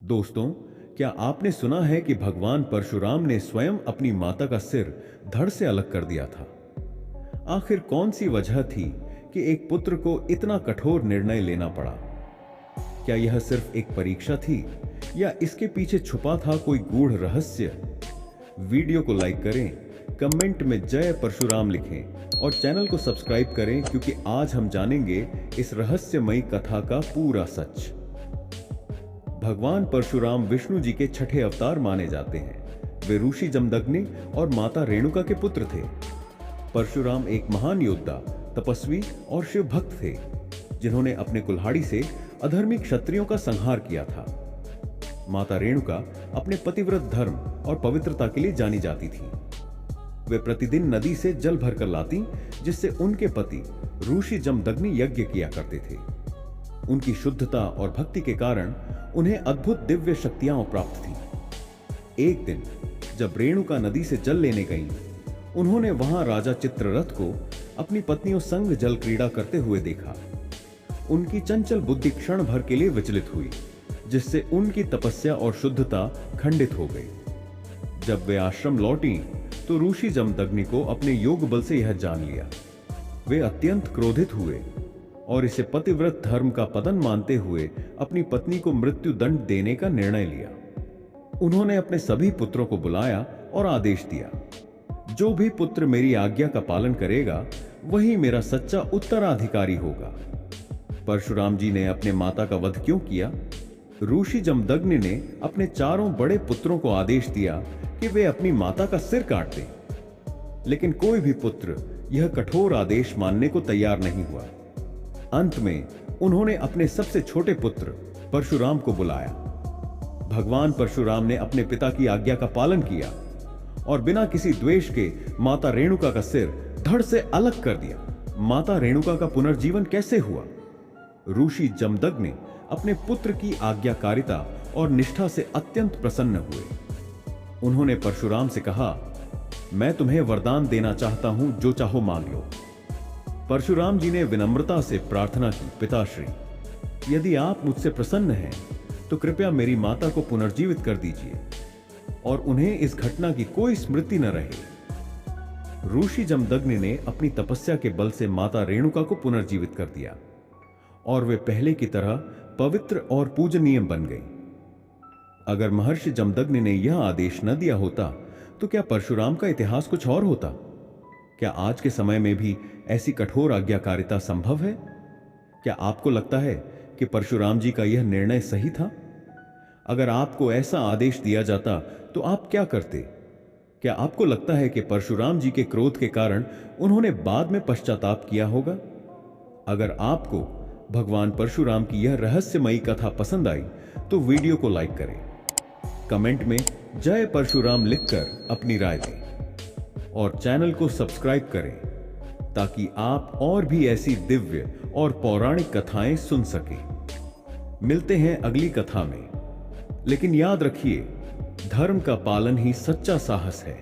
दोस्तों, क्या आपने सुना है कि भगवान परशुराम ने स्वयं अपनी माता का सिर धड़ से अलग कर दिया था? आखिर कौन सी वजह थी कि एक पुत्र को इतना कठोर निर्णय लेना पड़ा? क्या यह सिर्फ एक परीक्षा थी या इसके पीछे छुपा था कोई गूढ़ रहस्य? वीडियो को लाइक करें, कमेंट में जय परशुराम लिखें और चैनल को सब्सक्राइब करें, क्योंकि आज हम जानेंगे इस रहस्यमयी कथा का पूरा सच। भगवान परशुराम विष्णु जी के छठे अवतार माने जाते हैं। वे ऋषि जमदग्नि और माता रेणुका के पुत्र थे। परशुराम एक महान योद्धा, तपस्वी और शिव भक्त थे, जिन्होंने अपने कुल्हाड़ी से अधर्मी क्षत्रियों का संहार किया था। माता रेणुका अपने पतिव्रत धर्म और पवित्रता के लिए जानी जाती थी। वे प्रतिदिन नदी से जल भरकर लाती, जिससे उनके पति ऋषि जमदग्नि यज्ञ किया करते थे। उनकी शुद्धता और भक्ति के कारण उन्हें अद्भुत दिव्य शक्तियां प्राप्त थीं। एक दिन जब रेणुका नदी से जल लेने गईं, उन्होंने वहां राजा चित्ररथ को अपनी पत्नियों संग जल क्रीड़ा करते हुए देखा। उनकी चंचल बुद्धि क्षण भर के लिए विचलित हुई, जिससे उनकी तपस्या और शुद्धता खंडित हो गई। जब वे आश्रम लौटी तो ऋषि जमदग्नि को अपने योग बल से यह जान लिया। वे अत्यंत क्रोधित हुए और इसे पतिव्रत धर्म का पतन मानते हुए अपनी पत्नी को मृत्यु दंड देने का निर्णय लिया। उन्होंने अपने सभी पुत्रों को बुलाया और आदेश दिया, जो भी पुत्र मेरी आज्ञा का पालन करेगा वही मेरा सच्चा उत्तराधिकारी होगा। परशुराम जी ने अपने माता का वध क्यों किया? ऋषि जमदग्नि ने अपने चारों बड़े पुत्रों को आदेश दिया कि वे अपनी माता का सिर काट दें, लेकिन कोई भी पुत्र यह कठोर आदेश मानने को तैयार नहीं हुआ। अंत में उन्होंने अपने सबसे छोटे पुत्र परशुराम को बुलाया। भगवान परशुराम ने अपने पिता की आज्ञा का पालन किया और बिना किसी द्वेष के माता रेणुका का सिर धड़ से अलग कर दिया। माता रेणुका का पुनर्जीवन कैसे हुआ? ऋषि जमदग्नि अपने पुत्र की आज्ञाकारिता और निष्ठा से अत्यंत प्रसन्न हुए। उन्होंने परशुराम से कहा, मैं तुम्हें वरदान देना चाहता हूं, जो चाहो मांग लो। परशुराम जी ने विनम्रता से प्रार्थना की, पिताश्री, यदि आप मुझसे प्रसन्न हैं तो कृपया मेरी माता को पुनर्जीवित कर दीजिए और उन्हें इस घटना की कोई स्मृति न रहे। ऋषि जमदग्नि ने अपनी तपस्या के बल से माता रेणुका को पुनर्जीवित कर दिया और वे पहले की तरह पवित्र और पूजनीय बन गई। अगर महर्षि जमदग्नि ने यह आदेश न दिया होता तो क्या परशुराम का इतिहास कुछ और होता? क्या आज के समय में भी ऐसी कठोर आज्ञाकारिता संभव है? क्या आपको लगता है कि परशुराम जी का यह निर्णय सही था? अगर आपको ऐसा आदेश दिया जाता तो आप क्या करते? क्या आपको लगता है कि परशुराम जी के क्रोध के कारण उन्होंने बाद में पश्चाताप किया होगा? अगर आपको भगवान परशुराम की यह रहस्यमयी कथा पसंद आई तो वीडियो को लाइक करें, कमेंट में जय परशुराम लिखकर अपनी राय दें और चैनल को सब्सक्राइब करें, ताकि आप और भी ऐसी दिव्य और पौराणिक कथाएं सुन सकें। मिलते हैं अगली कथा में, लेकिन याद रखिए, धर्म का पालन ही सच्चा साहस है।